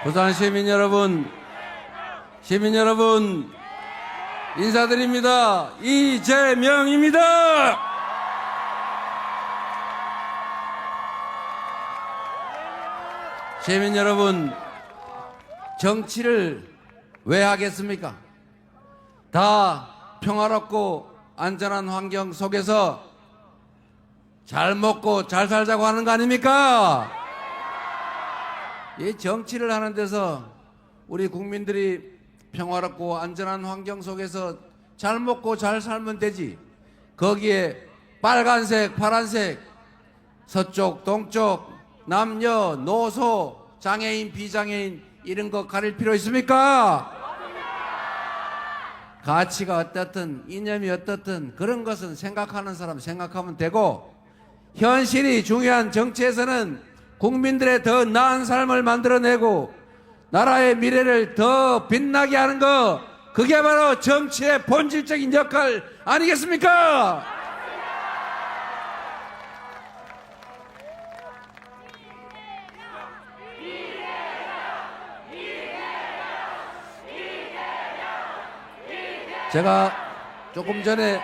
부산 시민 여러분, 인사드립니다. 이재명입니다. 시민 여러분, 정치를 왜 하겠습니까? 다 평화롭고 안전한 환경 속에서 잘 먹고 잘 살자고 하는 거 아닙니까? 이 정치를 하는 데서 우리 국민들이 평화롭고 안전한 환경 속에서 잘 먹고 잘 살면 되지. 거기에 빨간색, 파란색, 서쪽, 동쪽, 남녀, 노소, 장애인, 비장애인 이런 거 가릴 필요 있습니까? 가치가 어떻든 이념이 어떻든 그런 것은 생각하는 사람 생각하면 되고, 현실이 중요한 정치에서는 국민들의 더 나은 삶을 만들어내고 나라의 미래를 더 빛나게 하는 거, 그게 바로 정치의 본질적인 역할 아니겠습니까? 제가 조금 전에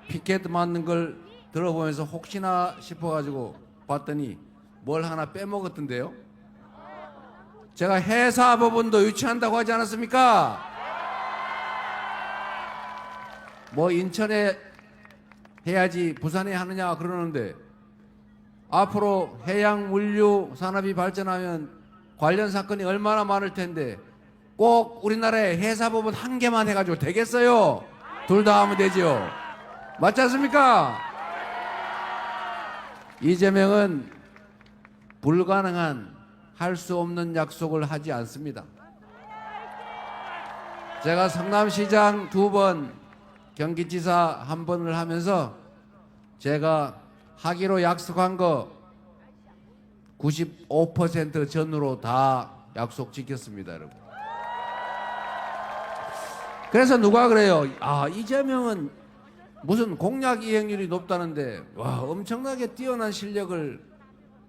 피켓 맞는 걸 들어보면서 혹시나 싶어가지고 봤더니 뭘 하나 빼먹었던데요. 제가 해사법원도 유치한다고 하지 않았습니까? 뭐 인천에 해야지 부산에 하느냐 그러는데, 앞으로 해양 물류 산업이 발전하면 관련 사건이 얼마나 많을 텐데 꼭 우리나라에 해사법원 한 개만 해가지고 되겠어요? 둘 다 하면 되지요. 맞지 않습니까? 이재명은 불가능한, 할 수 없는 약속을 하지 않습니다. 제가 성남시장 2번, 경기지사 1번을 하면서 제가 하기로 약속한 거 95% 전후로 다 약속 지켰습니다, 여러분. 그래서 누가 그래요? 아, 이재명은 무슨 공약 이행률이 높다는데 와, 엄청나게 뛰어난 실력을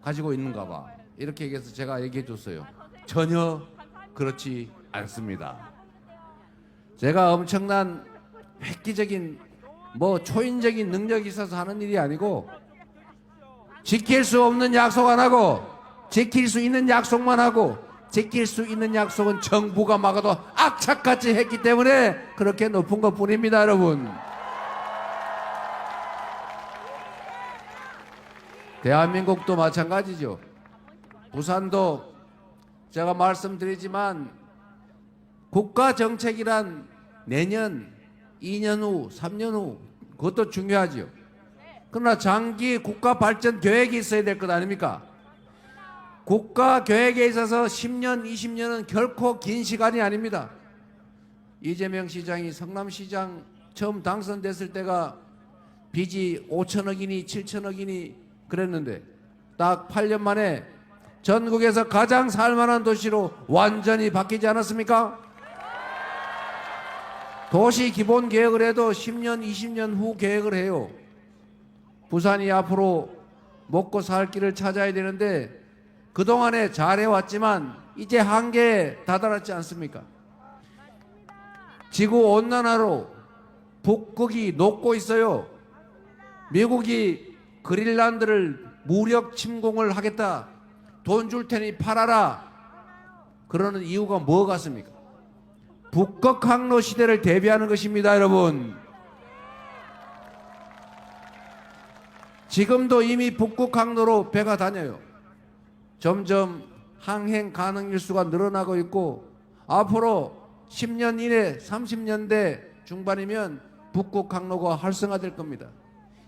가지고 있는가 봐, 이렇게 얘기해서 제가 얘기해 줬어요. 전혀 그렇지 않습니다. 제가 엄청난 획기적인 초인적인 능력이 있어서 하는 일이 아니고, 지킬 수 없는 약속 안 하고 지킬 수 있는 약속만 하고, 지킬 수 있는 약속은 정부가 막아도 악착같이 했기 때문에 그렇게 높은 것 뿐입니다, 여러분. 대한민국도 마찬가지죠. 부산도 제가 말씀드리지만 국가정책이란 내년, 2년 후, 3년 후 그것도 중요하죠. 그러나 장기 국가 발전 계획이 있어야 될 것 아닙니까? 국가 계획에 있어서 10년, 20년은 결코 긴 시간이 아닙니다. 이재명 시장이 성남시장 처음 당선됐을 때가 빚이 5천억이니 7천억이니 그랬는데 딱 8년 만에 전국에서 가장 살만한 도시로 완전히 바뀌지 않았습니까? 도시 기본 계획을 해도 10년, 20년 후 계획을 해요. 부산이 앞으로 먹고 살 길을 찾아야 되는데 그동안에 잘해왔지만 이제 한계에 다다랐지 않습니까? 지구온난화로 북극이 녹고 있어요. 미국이 그린란드를 무력 침공을 하겠다, 돈 줄 테니 팔아라, 그러는 이유가 뭐 같습니까? 북극 항로 시대를 대비하는 것입니다, 여러분. 지금도 이미 북극 항로로 배가 다녀요. 점점 항행 가능 일수가 늘어나고 있고, 앞으로 10년 이내 30년대 중반이면 북극 항로가 활성화될 겁니다.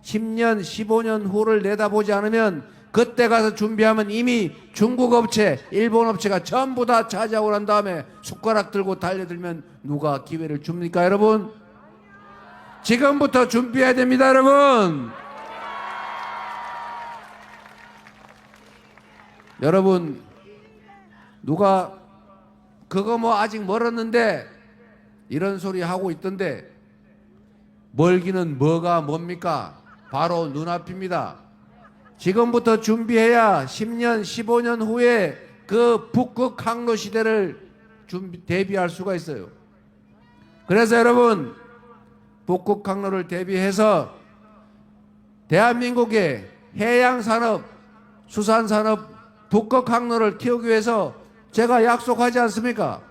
10년, 15년 후를 내다보지 않으면 그때 가서 준비하면 이미 중국 업체, 일본 업체가 전부 다 차지하고 난 다음에 숟가락 들고 달려들면 누가 기회를 줍니까, 여러분? 지금부터 준비해야 됩니다, 여러분. 여러분, 누가 그거 아직 멀었는데 이런 소리 하고 있던데, 멀기는 뭐가 뭡니까? 바로 눈앞입니다. 지금부터 준비해야 10년, 15년 후에 그 북극 항로 시대를 대비할 수가 있어요. 그래서 여러분, 북극 항로를 대비해서 대한민국의 해양산업, 수산산업, 북극 항로를 키우기 위해서 제가 약속하지 않습니까?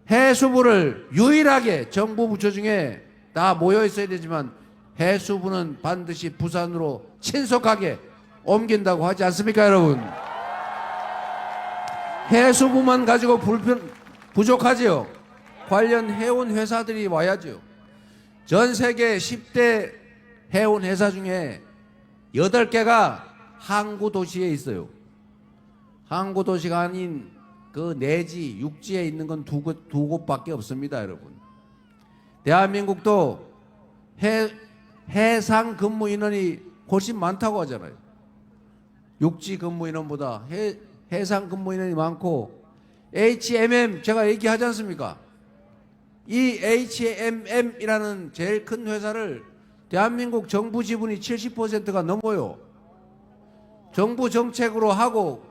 해수부를 유일하게 정부 부처 중에 다 모여 있어야 되지만 해수부는 반드시 부산으로 신속하게 옮긴다고 하지 않습니까, 여러분? 해수부만 가지고 부족하지요. 관련 해운 회사들이 와야죠. 전 세계 10대 해운 회사 중에 8개가 항구 도시에 있어요. 항구 도시가 아닌 그 내지 육지에 있는 건 두 곳밖에 없습니다, 여러분. 대한민국도 해상 근무 인원이 훨씬 많다고 하잖아요. 육지 근무 인원보다 해상 근무 인원이 많고, HMM 제가 얘기하지 않습니까? 이 HMM이라는 제일 큰 회사를 대한민국 정부 지분이 70%가 넘어요. 정부 정책으로 하고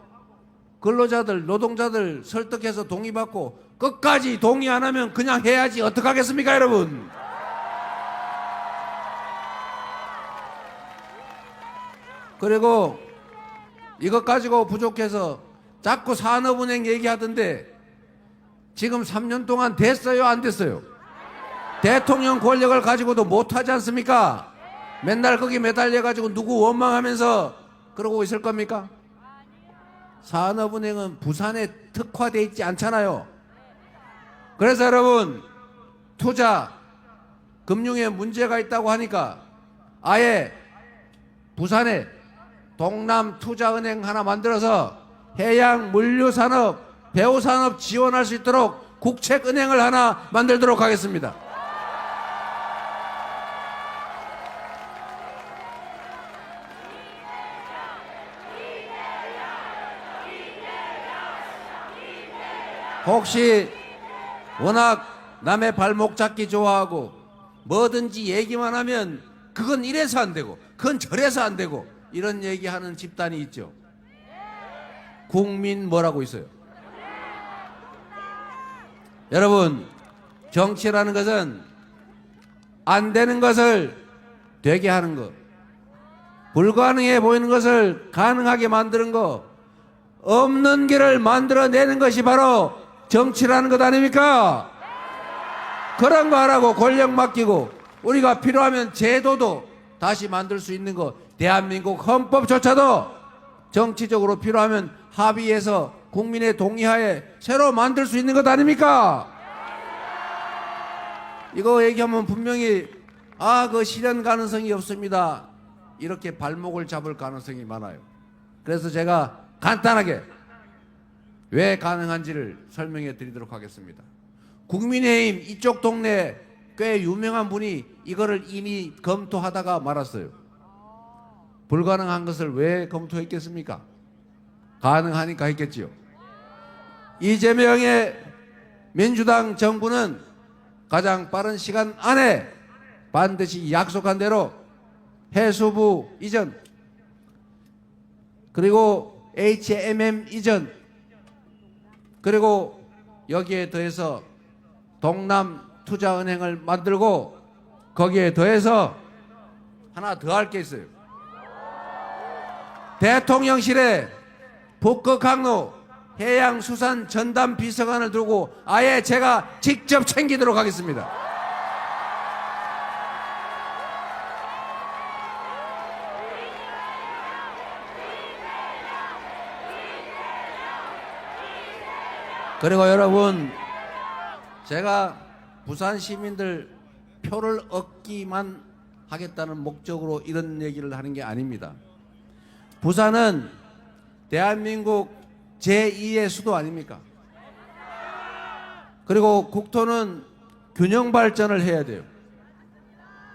근로자들, 노동자들 설득해서 동의받고 끝까지 동의 안 하면 그냥 해야지 어떡하겠습니까, 여러분? 그리고 이것 가지고 부족해서 자꾸 산업은행 얘기하던데 지금 3년 동안 됐어요, 안 됐어요? 대통령 권력을 가지고도 못하지 않습니까? 맨날 거기 매달려 가지고 누구 원망하면서 그러고 있을 겁니까? 산업은행은 부산에 특화되어 있지 않잖아요. 그래서 여러분, 투자, 금융에 문제가 있다고 하니까 아예 부산에 동남투자은행 하나 만들어서 해양 물류산업, 배후산업 지원할 수 있도록 국책은행을 하나 만들도록 하겠습니다. 혹시 워낙 남의 발목 잡기 좋아하고 뭐든지 얘기만 하면 그건 이래서 안 되고 그건 저래서 안 되고 이런 얘기하는 집단이 있죠. 국민 뭐라고 있어요? 여러분, 정치라는 것은 안 되는 것을 되게 하는 것, 불가능해 보이는 것을 가능하게 만드는 것, 없는 길을 만들어내는 것이 바로 정치라는 것 아닙니까? 그런 거 하라고 권력 맡기고 우리가 필요하면 제도도 다시 만들 수 있는 거, 대한민국 헌법조차도 정치적으로 필요하면 합의해서 국민의 동의하에 새로 만들 수 있는 것 아닙니까? 이거 얘기하면 분명히 그 실현 가능성이 없습니다, 이렇게 발목을 잡을 가능성이 많아요. 그래서 제가 간단하게 왜 가능한지를 설명해 드리도록 하겠습니다. 국민의힘 이쪽 동네 꽤 유명한 분이 이거를 이미 검토하다가 말았어요. 불가능한 것을 왜 검토했겠습니까? 가능하니까 했겠지요. 이재명의 민주당 정부는 가장 빠른 시간 안에 반드시 약속한 대로 해수부 이전, 그리고 HMM 이전, 그리고 여기에 더해서 동남투자은행을 만들고 거기에 더해서 하나 더 할 게 있어요. 대통령실에 북극항로 해양수산 전담 비서관을 두고 아예 제가 직접 챙기도록 하겠습니다. 그리고 여러분, 제가 부산 시민들 표를 얻기만 하겠다는 목적으로 이런 얘기를 하는 게 아닙니다. 부산은 대한민국 제2의 수도 아닙니까? 그리고 국토는 균형 발전을 해야 돼요.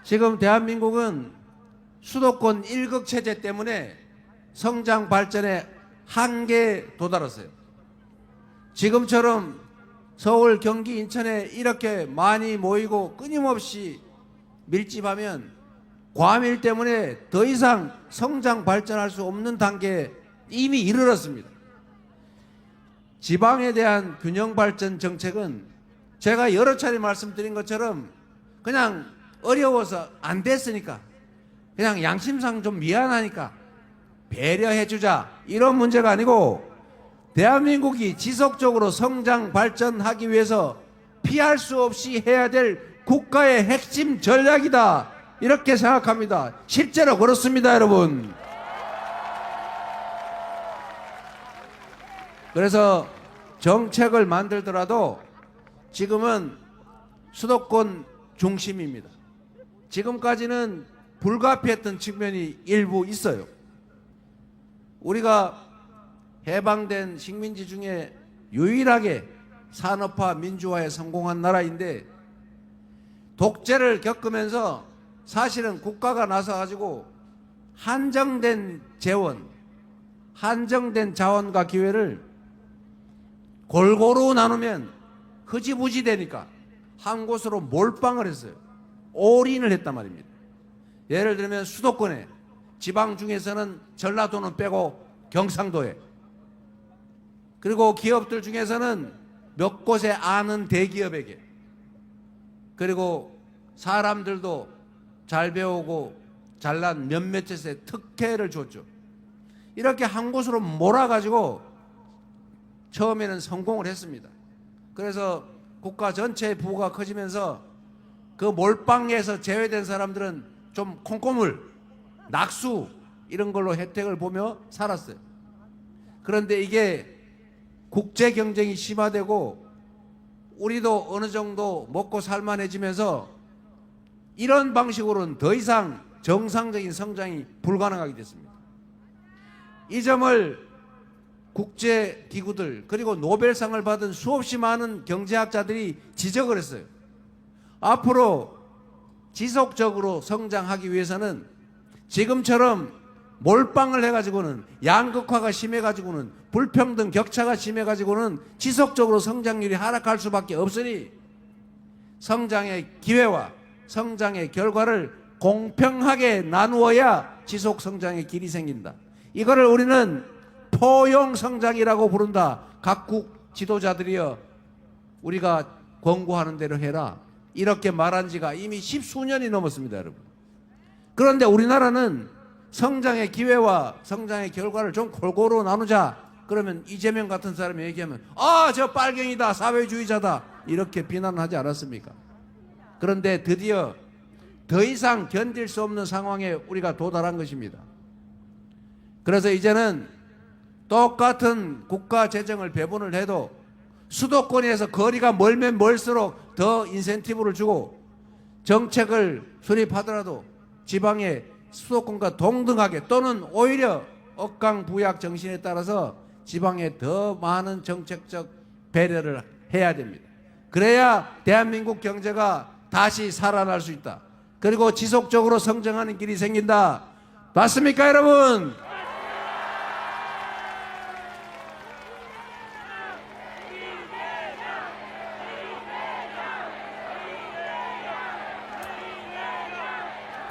지금 대한민국은 수도권 1극 체제 때문에 성장 발전에 한계에 도달했어요. 지금처럼 서울, 경기, 인천에 이렇게 많이 모이고 끊임없이 밀집하면 과밀 때문에 더 이상 성장 발전할 수 없는 단계에 이미 이르렀습니다. 지방에 대한 균형 발전 정책은 제가 여러 차례 말씀드린 것처럼 그냥 어려워서 안 됐으니까 그냥 양심상 좀 미안하니까 배려해주자 이런 문제가 아니고 대한민국이 지속적으로 성장 발전하기 위해서 피할 수 없이 해야 될 국가의 핵심 전략이다 이렇게 생각합니다. 실제로 그렇습니다, 여러분. 그래서 정책을 만들더라도 지금은 수도권 중심입니다. 지금까지는 불가피했던 측면이 일부 있어요. 우리가 해방된 식민지 중에 유일하게 산업화 민주화에 성공한 나라인데 독재를 겪으면서 사실은 국가가 나서가지고 한정된 재원, 한정된 자원과 기회를 골고루 나누면 흐지부지 되니까 한 곳으로 몰빵을 했어요. 올인을 했단 말입니다. 예를 들면 수도권에, 지방 중에서는 전라도는 빼고 경상도에, 그리고 기업들 중에서는 몇 곳에 아는 대기업에게, 그리고 사람들도 잘 배우고 잘난 몇몇에 특혜를 줬죠. 이렇게 한 곳으로 몰아가지고 처음에는 성공을 했습니다. 그래서 국가 전체의 부가 커지면서 그 몰빵에서 제외된 사람들은 좀 콩고물, 낙수 이런 걸로 혜택을 보며 살았어요. 그런데 이게 국제 경쟁이 심화되고 우리도 어느 정도 먹고 살만해지면서 이런 방식으로는 더 이상 정상적인 성장이 불가능하게 됐습니다. 이 점을 국제기구들 그리고 노벨상을 받은 수없이 많은 경제학자들이 지적을 했어요. 앞으로 지속적으로 성장하기 위해서는 지금처럼 몰빵을 해가지고는 양극화가 심해가지고는 불평등 격차가 심해가지고는 지속적으로 성장률이 하락할 수밖에 없으니 성장의 기회와 성장의 결과를 공평하게 나누어야 지속 성장의 길이 생긴다. 이거를 우리는 포용 성장이라고 부른다. 각국 지도자들이여 우리가 권고하는 대로 해라. 이렇게 말한 지가 이미 십수년이 넘었습니다, 여러분. 그런데 우리나라는 성장의 기회와 성장의 결과를 좀 골고루 나누자. 그러면 이재명 같은 사람이 얘기하면 저 빨갱이다, 사회주의자다 이렇게 비난하지 않았습니까? 그런데 드디어 더 이상 견딜 수 없는 상황에 우리가 도달한 것입니다. 그래서 이제는 똑같은 국가 재정을 배분을 해도 수도권에서 거리가 멀면 멀수록 더 인센티브를 주고 정책을 수립하더라도 지방의 수도권과 동등하게 또는 오히려 억강부약 정신에 따라서 지방에 더 많은 정책적 배려를 해야 됩니다. 그래야 대한민국 경제가 다시 살아날 수 있다. 그리고 지속적으로 성장하는 길이 생긴다. 맞습니까, 여러분?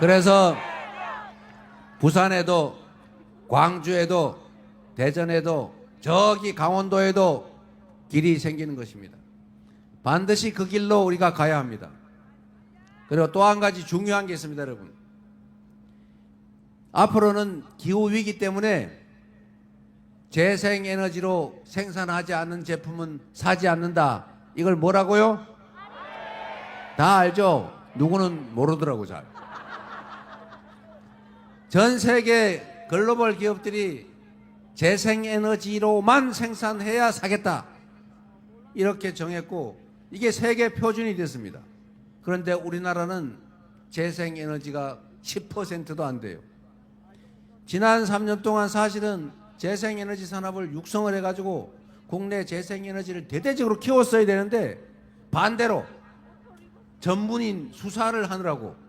그래서 부산에도 광주에도 대전에도 저기 강원도에도 길이 생기는 것입니다. 반드시 그 길로 우리가 가야 합니다. 그리고 또 한 가지 중요한 게 있습니다, 여러분. 앞으로는 기후위기 때문에 재생에너지로 생산하지 않는 제품은 사지 않는다. 이걸 뭐라고요? 다 알죠? 누구는 모르더라고 잘. 전 세계 글로벌 기업들이 재생에너지로만 생산해야 사겠다 이렇게 정했고 이게 세계 표준이 됐습니다. 그런데 우리나라는 재생에너지가 10%도 안 돼요. 지난 3년 동안 사실은 재생에너지 산업을 육성을 해가지고 국내 재생에너지를 대대적으로 키웠어야 되는데 반대로 전문인 수사를 하느라고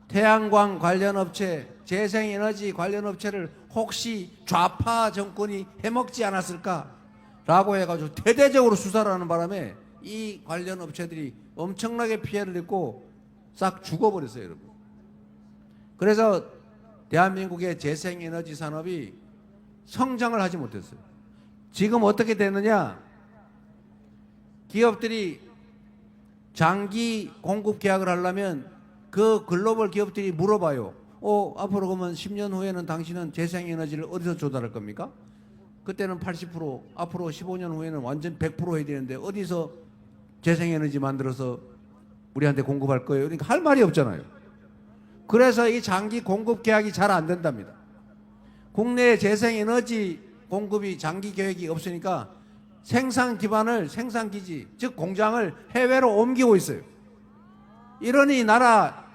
태양광 관련 업체, 재생에너지 관련 업체를 혹시 좌파 정권이 해먹지 않았을까? 라고 해가지고 대대적으로 수사를 하는 바람에 이 관련 업체들이 엄청나게 피해를 입고 싹 죽어버렸어요, 여러분. 그래서 대한민국의 재생에너지 산업이 성장을 하지 못했어요. 지금 어떻게 되느냐? 기업들이 장기 공급 계약을 하려면 그 글로벌 기업들이 물어봐요. 앞으로 그러면 10년 후에는 당신은 재생에너지를 어디서 조달할 겁니까? 그때는 80%, 앞으로 15년 후에는 완전 100% 해야 되는데 어디서 재생에너지 만들어서 우리한테 공급할 거예요? 그러니까 할 말이 없잖아요. 그래서 이 장기 공급 계약이 잘 안 된답니다. 국내에 재생에너지 공급이 장기 계획이 없으니까 생산 기반을, 생산 기지, 즉 공장을 해외로 옮기고 있어요. 이러니 나라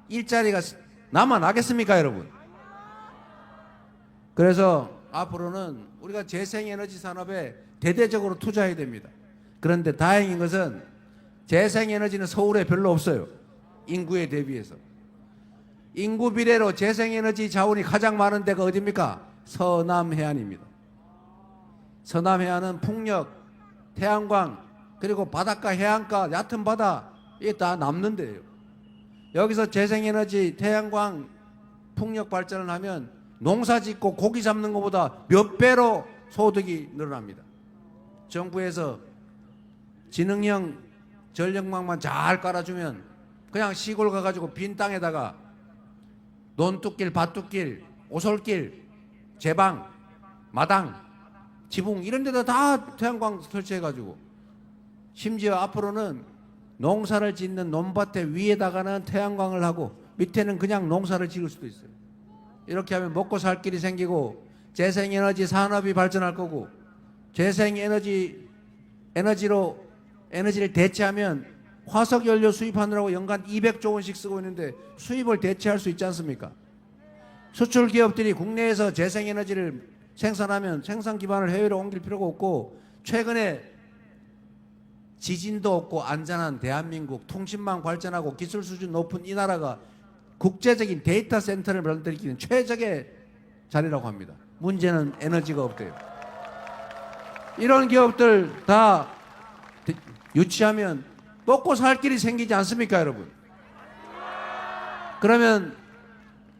일자리가 남아나겠습니까, 여러분? 그래서 앞으로는 우리가 재생에너지 산업에 대대적으로 투자해야 됩니다. 그런데 다행인 것은 재생에너지는 서울에 별로 없어요. 인구에 대비해서. 인구 비례로 재생에너지 자원이 가장 많은 데가 어디입니까? 서남해안입니다. 서남해안은 풍력, 태양광, 그리고 바닷가, 해안가, 얕은 바다, 이게 다 남는 데예요. 여기서 재생에너지, 태양광, 풍력 발전을 하면 농사 짓고 고기 잡는 것보다 몇 배로 소득이 늘어납니다. 정부에서 지능형 전력망만 잘 깔아주면 그냥 시골 가가지고 빈 땅에다가 논뚝길, 밭뚝길, 오솔길, 제방, 마당, 지붕 이런 데다 다 태양광 설치해가지고 심지어 앞으로는 농사를 짓는 논밭에 위에다가는 태양광을 하고 밑에는 그냥 농사를 지을 수도 있어요. 이렇게 하면 먹고 살 길이 생기고 재생에너지 산업이 발전할 거고 재생에너지로 에너지를 대체하면 화석연료 수입하느라고 연간 200조 원씩 쓰고 있는데 수입을 대체할 수 있지 않습니까? 수출 기업들이 국내에서 재생에너지를 생산하면 생산 기반을 해외로 옮길 필요가 없고 최근에 지진도 없고 안전한 대한민국 통신망 발전하고 기술 수준 높은 이 나라가 국제적인 데이터 센터를 만들기는 최적의 자리라고 합니다. 문제는 에너지가 없대요. 이런 기업들 다 유치하면 먹고 살 길이 생기지 않습니까, 여러분? 그러면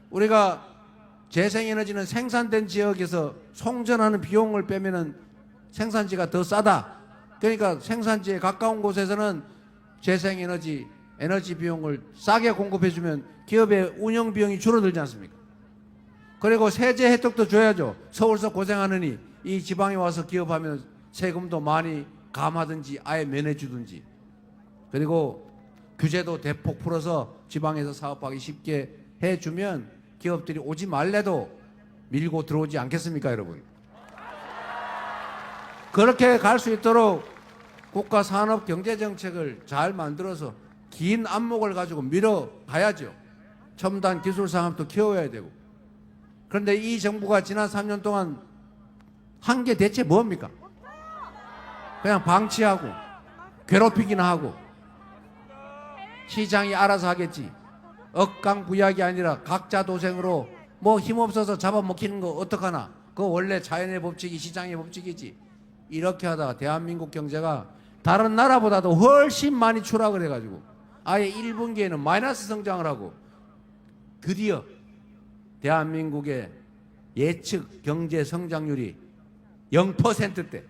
우리가 재생에너지는 생산된 지역에서 송전하는 비용을 빼면은 생산지가 더 싸다. 그러니까 생산지에 가까운 곳에서는 재생에너지, 에너지 비용을 싸게 공급해주면 기업의 운영 비용이 줄어들지 않습니까? 그리고 세제 혜택도 줘야죠. 서울서 고생하느니 이 지방에 와서 기업하면 세금도 많이 감하든지 아예 면해주든지. 그리고 규제도 대폭 풀어서 지방에서 사업하기 쉽게 해주면 기업들이 오지 말래도 밀고 들어오지 않겠습니까, 여러분? 그렇게 갈 수 있도록 국가 산업 경제 정책을 잘 만들어서 긴 안목을 가지고 밀어가야죠. 첨단 기술 산업도 키워야 되고. 그런데 이 정부가 지난 3년 동안 한 게 대체 뭡니까? 그냥 방치하고 괴롭히기나 하고 시장이 알아서 하겠지. 억강부약이 아니라 각자 도생으로 뭐 힘없어서 잡아먹히는 거 어떡하나. 그거 원래 자연의 법칙이 시장의 법칙이지. 이렇게 하다가 대한민국 경제가 다른 나라보다도 훨씬 많이 추락을 해가지고 아예 1분기에는 마이너스 성장을 하고 드디어 대한민국의 예측 경제 성장률이 0%대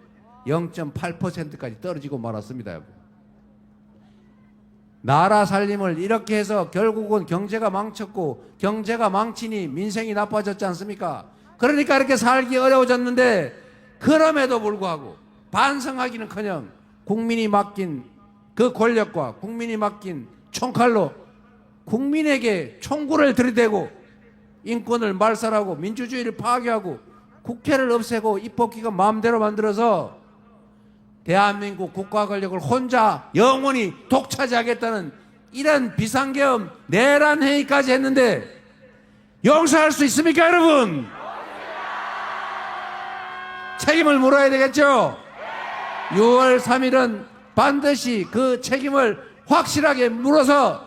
0.8%까지 떨어지고 말았습니다, 여러분. 나라 살림을 이렇게 해서 결국은 경제가 망쳤고 경제가 망치니 민생이 나빠졌지 않습니까? 그러니까 이렇게 살기 어려워졌는데 그럼에도 불구하고 반성하기는커녕 국민이 맡긴 그 권력과 국민이 맡긴 총칼로 국민에게 총구를 들이대고 인권을 말살하고 민주주의를 파괴하고 국회를 없애고 입법기관 마음대로 만들어서 대한민국 국가 권력을 혼자 영원히 독차지하겠다는 이런 비상계엄 내란 회의까지 했는데 용서할 수 있습니까, 여러분? 책임을 물어야 되겠죠? 6월 3일은 반드시 그 책임을 확실하게 물어서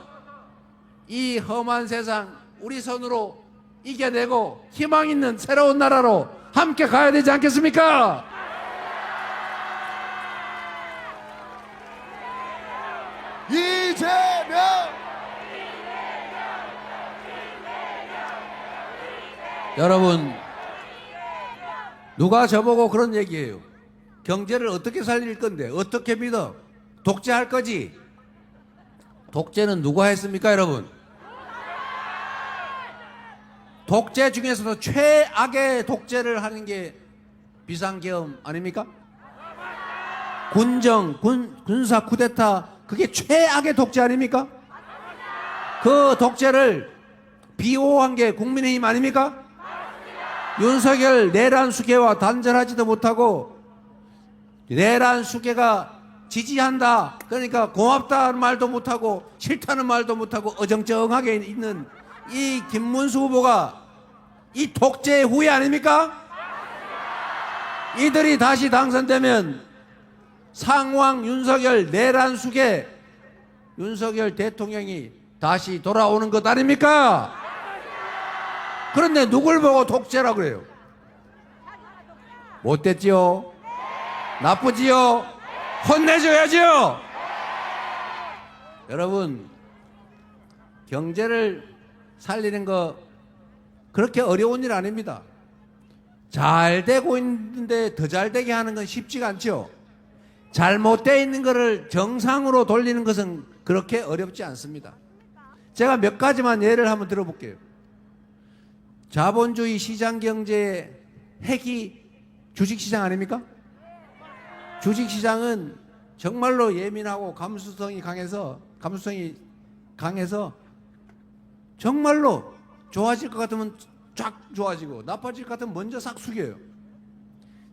이 험한 세상 우리 손으로 이겨내고 희망 있는 새로운 나라로 함께 가야 되지 않겠습니까? 이재명! 여러분, 누가 저보고 그런 얘기해요? 경제를 어떻게 살릴 건데 어떻게 믿어? 독재할 거지? 독재는 누가 했습니까, 여러분? 독재 중에서도 최악의 독재를 하는 게 비상계엄 아닙니까? 군사 쿠데타, 그게 최악의 독재 아닙니까? 그 독재를 비호한 게 국민의힘 아닙니까? 윤석열 내란 수계와 단절하지도 못하고 내란 수계가 지지한다, 그러니까 고맙다는 말도 못하고 싫다는 말도 못하고 어정쩡하게 있는 이 김문수 후보가 이 독재의 후예 아닙니까? 이들이 다시 당선되면 상황 윤석열 내란 수계 윤석열 대통령이 다시 돌아오는 것 아닙니까? 그런데 누굴 보고 독재라고 그래요? 못됐지요? 나쁘지요? 혼내줘야지요? 여러분, 경제를 살리는 거 그렇게 어려운 일 아닙니다. 잘 되고 있는데 더 잘 되게 하는 건 쉽지가 않죠. 잘못되어 있는 것을 정상으로 돌리는 것은 그렇게 어렵지 않습니다. 제가 몇 가지만 예를 한번 들어볼게요. 자본주의 시장 경제의 핵이 주식시장 아닙니까? 주식시장은 정말로 예민하고 감수성이 강해서 정말로 좋아질 것 같으면 쫙 좋아지고 나빠질 것 같으면 먼저 싹 숙여요.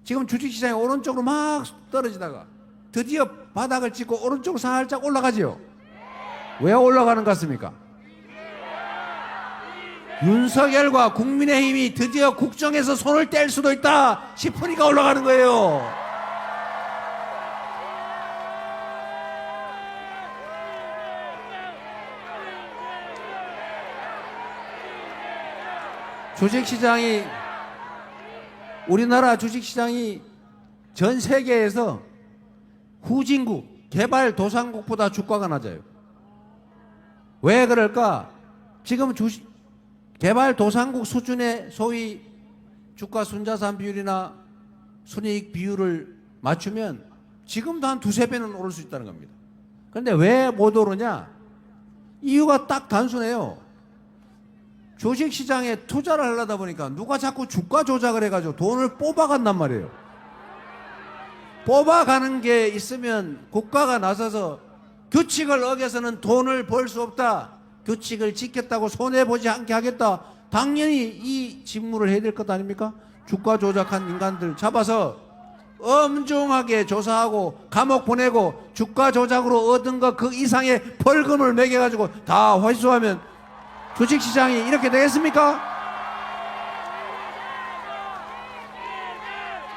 지금 주식시장이 오른쪽으로 막 떨어지다가 드디어 바닥을 찍고 오른쪽으로 살짝 올라가지요. 왜 올라가는 것 같습니까? 윤석열과 국민의힘이 드디어 국정에서 손을 뗄 수도 있다 싶으니까 올라가는 거예요. 주식시장이, 우리나라 주식시장이 전 세계에서 후진국, 개발도상국보다 주가가 낮아요. 왜 그럴까? 지금 개발도상국 수준의 소위 주가 순자산 비율이나 순이익 비율을 맞추면 지금도 한 두세 배는 오를 수 있다는 겁니다. 그런데 왜 못 오르냐? 이유가 딱 단순해요. 주식시장에 투자를 하려다 보니까 누가 자꾸 주가 조작을 해가지고 돈을 뽑아간단 말이에요. 뽑아가는 게 있으면 국가가 나서서 규칙을 어겨서는 돈을 벌 수 없다, 규칙을 지켰다고 손해보지 않게 하겠다, 당연히 이 직무를 해야 될 것 아닙니까? 주가 조작한 인간들 잡아서 엄중하게 조사하고 감옥 보내고 주가 조작으로 얻은 것 그 이상의 벌금을 매겨가지고 다 회수하면 주식시장이 이렇게 되겠습니까?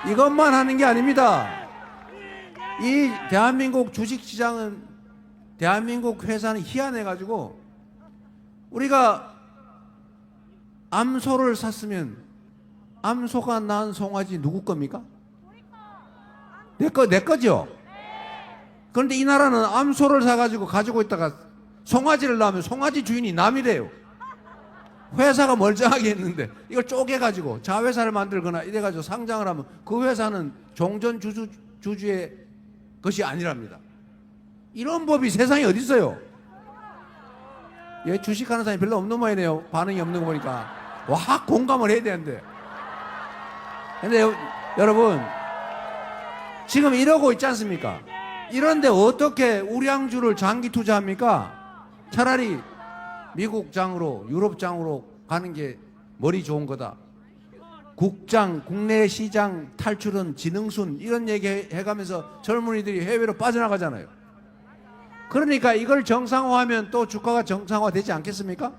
이것만 하는 게 아닙니다. 이 대한민국 주식시장은, 대한민국 회사는 희한해가지고 우리가 암소를 샀으면 암소가 낳은 송아지 누구 겁니까? 내 거죠? 그런데 이 나라는 암소를 사가지고 가지고 있다가 송아지를 낳으면 송아지 주인이 남이래요. 회사가 멀쩡하게 있는데 이걸 쪼개가지고 자회사를 만들거나 이래가지고 상장을 하면 그 회사는 종전 주주의 것이 아니랍니다. 이런 법이 세상에 어디 있어요? 얘 주식하는 사람이 별로 없는 모양이네요. 반응이 없는 거 보니까. 확 공감을 해야 되는데. 근데 여러분, 지금 이러고 있지 않습니까? 이런데 어떻게 우량주를 장기 투자합니까? 차라리 미국장으로, 유럽장으로 가는 게 머리 좋은 거다. 국장, 국내 시장 탈출은 지능순, 이런 얘기 해가면서 젊은이들이 해외로 빠져나가잖아요. 그러니까 이걸 정상화하면 또 주가가 정상화되지 않겠습니까?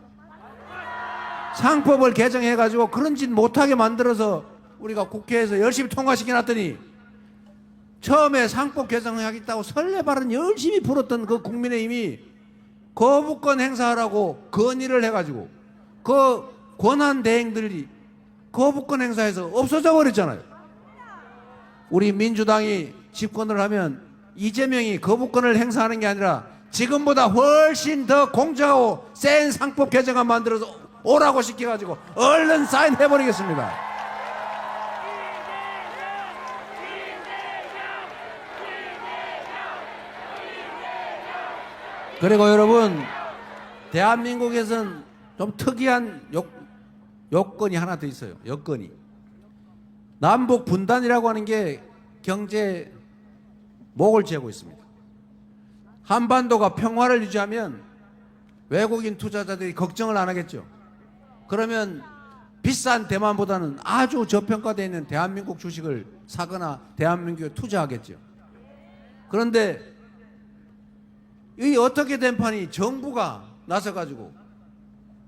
상법을 개정해가지고 그런 짓 못하게 만들어서 우리가 국회에서 열심히 통과시켜놨더니 처음에 상법 개정하겠다고 설레발은 열심히 풀었던 그 국민의힘이 거부권 행사하라고 건의를 해가지고 그 권한 대행들이 거부권 행사해서 없어져 버렸잖아요. 우리 민주당이 집권을 하면 이재명이 거부권을 행사하는 게 아니라 지금보다 훨씬 더 공정하고 센 상법 개정안 만들어서 오라고 시켜가지고 얼른 사인해버리겠습니다. 그리고 여러분, 대한민국에서는 좀 특이한 요건이 하나 더 있어요. 여건이. 남북 분단이라고 하는 게 경제 목을 쥐고 있습니다. 한반도가 평화를 유지하면 외국인 투자자들이 걱정을 안 하겠죠. 그러면 비싼 대만보다는 아주 저평가되어 있는 대한민국 주식을 사거나 대한민국에 투자하겠죠. 그런데 이 어떻게 된 판이 정부가 나서가지고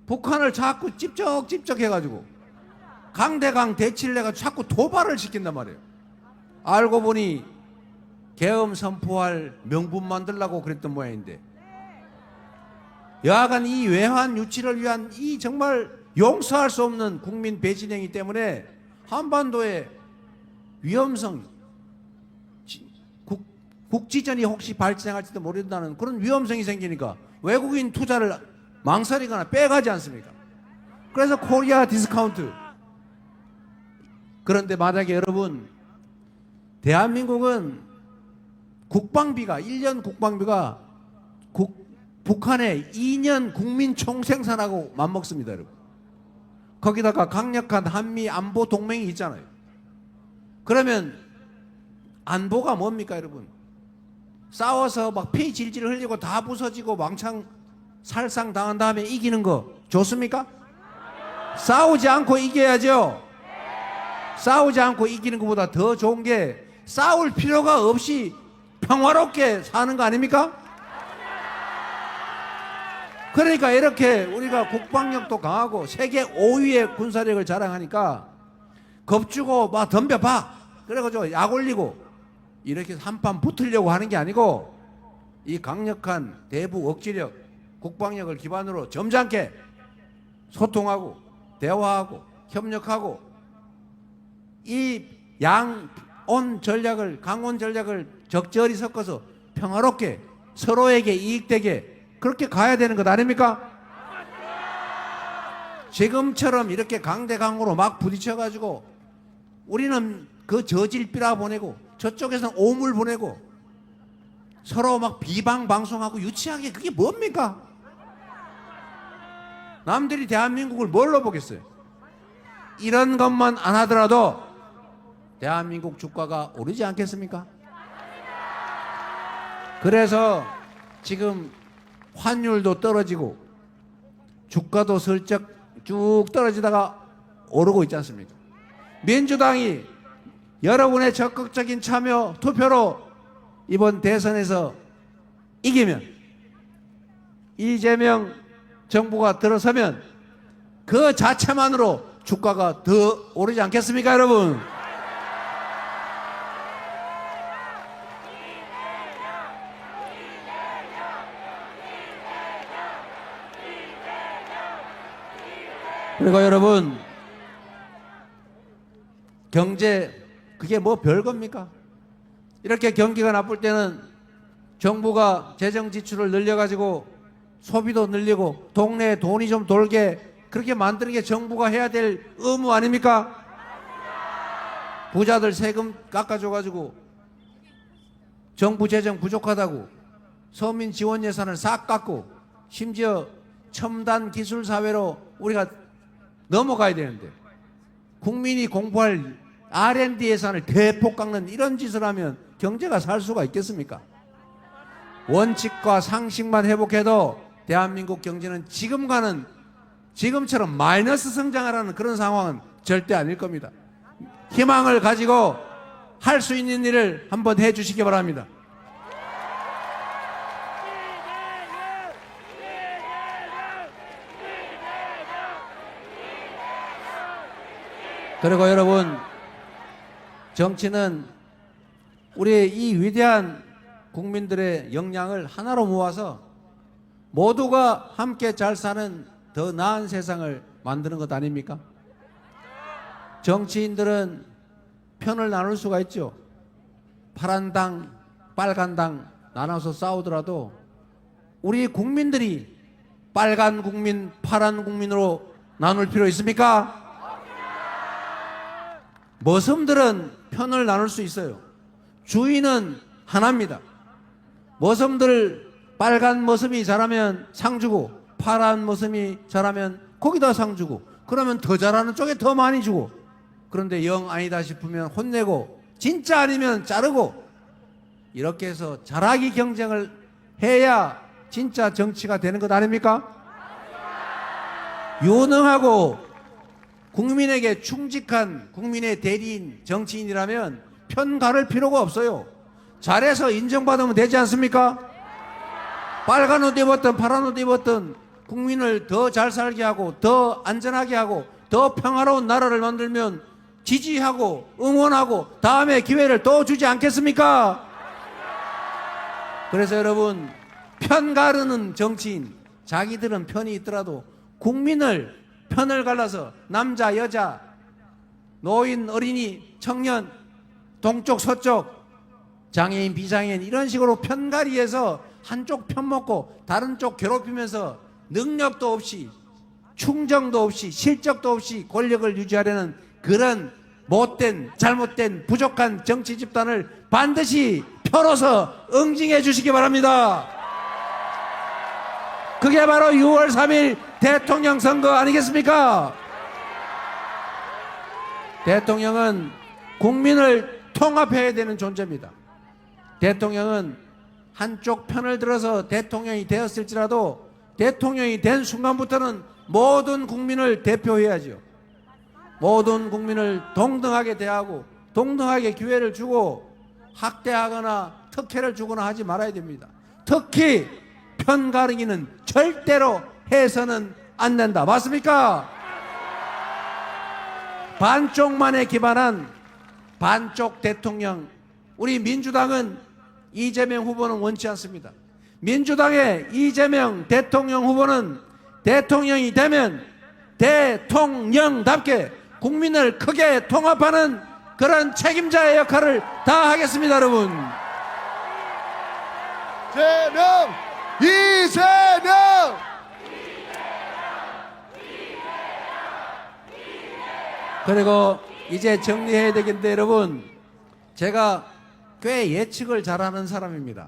북한을 자꾸 찝쩍찝쩍 해가지고 강대강 대치를 해가지고 자꾸 도발을 시킨단 말이에요. 알고 보니 계엄 선포할 명분 만들라고 그랬던 모양인데, 여하간 이 외환 유치를 위한 이 정말 용서할 수 없는 국민 배신행위 때문에 한반도의 위험성, 국지전이 혹시 발생할지도 모른다는 그런 위험성이 생기니까 외국인 투자를 망설이거나 빼가지 않습니까? 그래서 코리아 디스카운트. 그런데 만약에 여러분, 대한민국은 국방비가 1년 국방비가 북한의 2년 국민 총생산하고 맞먹습니다, 여러분. 거기다가 강력한 한미 안보 동맹이 있잖아요. 그러면 안보가 뭡니까, 여러분? 싸워서 막 피 질질 흘리고 다 부서지고 왕창 살상 당한 다음에 이기는 거 좋습니까? 싸우지 않고 이겨야죠. 싸우지 않고 이기는 것보다 더 좋은 게 싸울 필요가 없이 평화롭게 사는 거 아닙니까? 그러니까 이렇게 우리가 국방력도 강하고 세계 5위의 군사력을 자랑하니까 겁주고 막 덤벼봐. 그래가지고 약 올리고 이렇게 한판 붙으려고 하는 게 아니고, 이 강력한 대북 억지력, 국방력을 기반으로 점잖게 소통하고 대화하고 협력하고 이 양온 전략을, 강온 전략을 적절히 섞어서 평화롭게 서로에게 이익되게 그렇게 가야 되는 것 아닙니까? 지금처럼 이렇게 강대강으로 막 부딪혀가지고 우리는 그 저질 삐라 보내고 저쪽에서는 오물 보내고 서로 막 비방방송하고 유치하게, 그게 뭡니까? 남들이 대한민국을 뭘로 보겠어요? 이런 것만 안 하더라도 대한민국 주가가 오르지 않겠습니까? 그래서 지금 환율도 떨어지고 주가도 슬쩍 쭉 떨어지다가 오르고 있지 않습니까? 민주당이 여러분의 적극적인 참여 투표로 이번 대선에서 이기면, 이재명 정부가 들어서면 그 자체만으로 주가가 더 오르지 않겠습니까, 여러분? 그리고 여러분, 경제 그게 뭐 별겁니까? 이렇게 경기가 나쁠 때는 정부가 재정 지출을 늘려가지고 소비도 늘리고 동네에 돈이 좀 돌게 그렇게 만드는 게 정부가 해야 될 의무 아닙니까? 부자들 세금 깎아줘가지고 정부 재정 부족하다고 서민 지원 예산을 싹 깎고 심지어 첨단 기술 사회로 우리가 넘어가야 되는데 국민이 공부할 R&D 예산을 대폭 깎는 이런 짓을 하면 경제가 살 수가 있겠습니까? 원칙과 상식만 회복해도 대한민국 경제는 지금처럼 마이너스 성장하라는 그런 상황은 절대 아닐 겁니다. 희망을 가지고 할 수 있는 일을 한번 해 주시기 바랍니다. 그리고 여러분, 정치는 우리의 이 위대한 국민들의 역량을 하나로 모아서 모두가 함께 잘 사는 더 나은 세상을 만드는 것 아닙니까? 정치인들은 편을 나눌 수가 있죠. 파란 당, 빨간 당 나눠서 싸우더라도 우리 국민들이 빨간 국민, 파란 국민으로 나눌 필요 있습니까? 머슴들은 편을 나눌 수 있어요. 주인은 하나입니다. 머슴들 빨간 머슴이 잘하면 상 주고 파란 머슴이 잘하면 거기다 상 주고 그러면 더 잘하는 쪽에 더 많이 주고 그런데 영 아니다 싶으면 혼내고 진짜 아니면 자르고 이렇게 해서 잘하기 경쟁을 해야 진짜 정치가 되는 것 아닙니까? 유능하고 국민에게 충직한 국민의 대리인 정치인이라면 편 가를 필요가 없어요. 잘해서 인정받으면 되지 않습니까? 빨간 옷 입었든 파란 옷 입었든 국민을 더 잘 살게 하고 더 안전하게 하고 더 평화로운 나라를 만들면 지지하고 응원하고 다음에 기회를 또 주지 않겠습니까? 그래서 여러분 편 가르는 정치인 자기들은 편이 있더라도 국민을 편을 갈라서 남자 여자 노인 어린이 청년 동쪽 서쪽 장애인 비장애인 이런 식으로 편가리해서 한쪽 편먹고 다른 쪽 괴롭히면서 능력도 없이 충정도 없이 실적도 없이 권력을 유지하려는 그런 못된 잘못된 부족한 정치 집단을 반드시 펴로서 응징해 주시기 바랍니다. 그게 바로 6월 3일 대통령 선거 아니겠습니까? 대통령은 국민을 통합해야 되는 존재입니다. 대통령은 한쪽 편을 들어서 대통령이 되었을지라도 대통령이 된 순간부터는 모든 국민을 대표해야죠. 모든 국민을 동등하게 대하고 동등하게 기회를 주고 학대하거나 특혜를 주거나 하지 말아야 됩니다. 특히 편가르기는 절대로 해서는 안 된다. 맞습니까? 반쪽만에 기반한 반쪽 대통령 우리 민주당은 이재명 후보는 원치 않습니다. 민주당의 이재명 대통령 후보는 대통령이 되면 대통령답게 국민을 크게 통합하는 그런 책임자의 역할을 다하겠습니다. 여러분 이재명! 이재명! 그리고 이제 정리해야 되겠는데 여러분 제가 꽤 예측을 잘하는 사람입니다.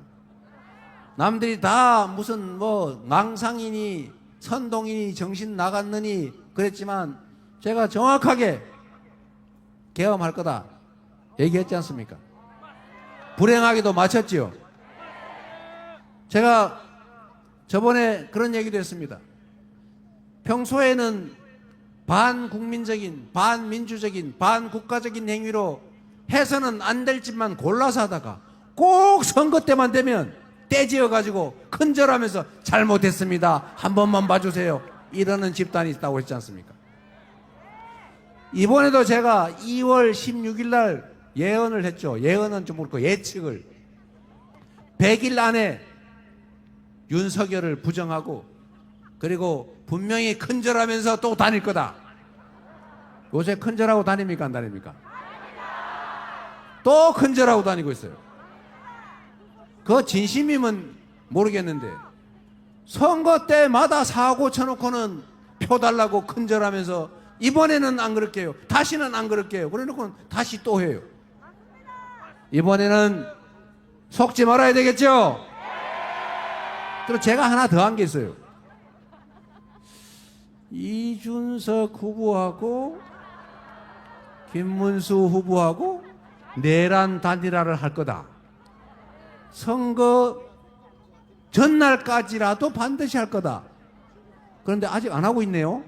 남들이 다 무슨 뭐 망상이니 선동이니 정신 나갔느니 그랬지만 제가 정확하게 계엄할 거다 얘기했지 않습니까? 불행하게도 맞췄지요. 제가 저번에 그런 얘기도 했습니다. 평소에는 반국민적인 반민주적인 반국가적인 행위로 해서는 안 될 짓만 골라서 하다가 꼭 선거 때만 되면 떼지어가지고 큰절하면서 잘못했습니다 한 번만 봐주세요 이러는 집단이 있다고 했지 않습니까? 이번에도 제가 2월 16일 날 예언을 했죠. 예언은 좀 그렇고 예측을 100일 안에 윤석열을 부정하고 그리고 분명히 큰절하면서 또 다닐 거다. 요새 큰절하고 다닙니까 안 다닙니까? 또 큰절하고 다니고 있어요. 그 진심이면 모르겠는데 선거 때마다 사고 쳐놓고는 표 달라고 큰절하면서 이번에는 안 그럴게요 다시는 안 그럴게요 그래놓고는 다시 또 해요. 이번에는 속지 말아야 되겠죠? 그리고 제가 하나 더 한 게 있어요. 이준석 후보하고 김문수 후보하고 내란 단일화를 할 거다. 선거 전날까지라도 반드시 할 거다. 그런데 아직 안 하고 있네요.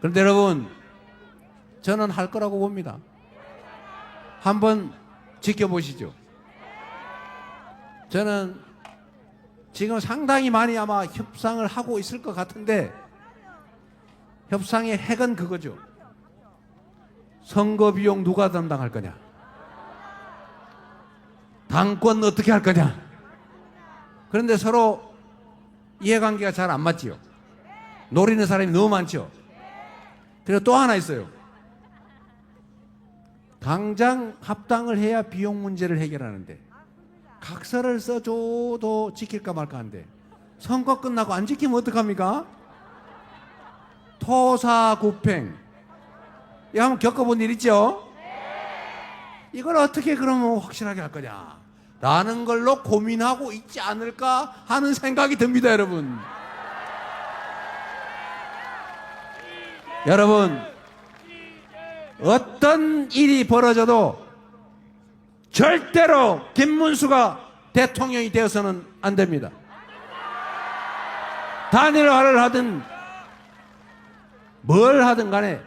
그런데 여러분 저는 할 거라고 봅니다. 한번 지켜보시죠. 저는 지금 상당히 많이 아마 협상을 하고 있을 것 같은데 협상의 핵은 그거죠. 선거 비용 누가 담당할 거냐, 당권 어떻게 할 거냐. 그런데 서로 이해관계가 잘 안 맞지요. 노리는 사람이 너무 많죠. 그리고 또 하나 있어요. 당장 합당을 해야 비용 문제를 해결하는데 각서를 써줘도 지킬까 말까 한데 선거 끝나고 안 지키면 어떡합니까? 토사구팽. 이거 한번 겪어본 일 있죠? 이걸 어떻게 그러면 확실하게 할 거냐. 라는 걸로 고민하고 있지 않을까 하는 생각이 듭니다, 여러분. 여러분, 어떤 일이 벌어져도 절대로 김문수가 대통령이 되어서는 안 됩니다. 단일화를 하든 뭘 하든 간에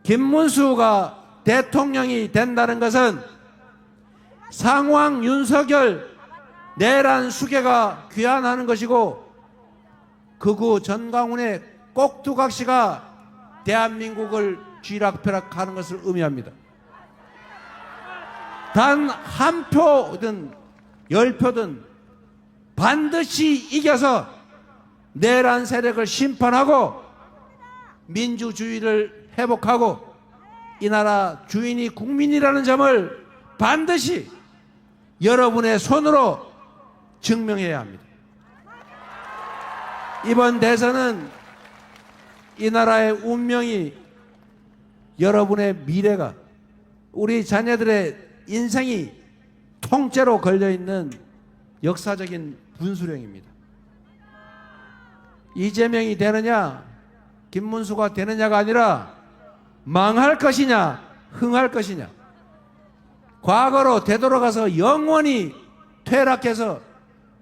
김문수가 대통령이 된다는 것은 상황 윤석열 내란 수계가 귀환하는 것이고 극우 전광훈의 꼭두각시가 대한민국을 쥐락펴락하는 것을 의미합니다. 단 한 표든 10표든 반드시 이겨서 내란 세력을 심판하고 민주주의를 회복하고 이 나라 주인이 국민이라는 점을 반드시 여러분의 손으로 증명해야 합니다. 이번 대선은 이 나라의 운명이, 여러분의 미래가, 우리 자녀들의 인생이 통째로 걸려있는 역사적인 분수령입니다. 이재명이 되느냐 김문수가 되느냐가 아니라 망할 것이냐 흥할 것이냐, 과거로 되돌아가서 영원히 퇴락해서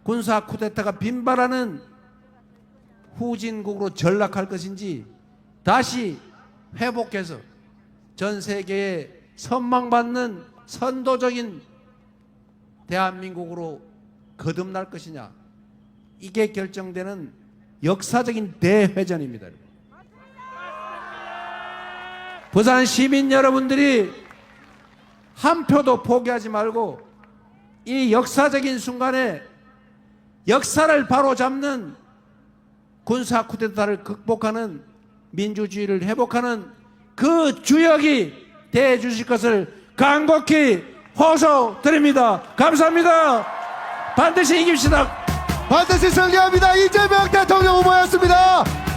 군사 쿠데타가 빈발하는 후진국으로 전락할 것인지 다시 회복해서 전 세계에 선망받는 선도적인 대한민국으로 거듭날 것이냐, 이게 결정되는 역사적인 대회전입니다. 부산 시민 여러분들이 한 표도 포기하지 말고 이 역사적인 순간에 역사를 바로잡는 군사 쿠데타를 극복하는, 민주주의를 회복하는 그 주역이 되어 주실 것을 간곡히 호소드립니다. 감사합니다. 반드시 이깁시다. 반드시 승리합니다. 이재명 대통령 후보였습니다.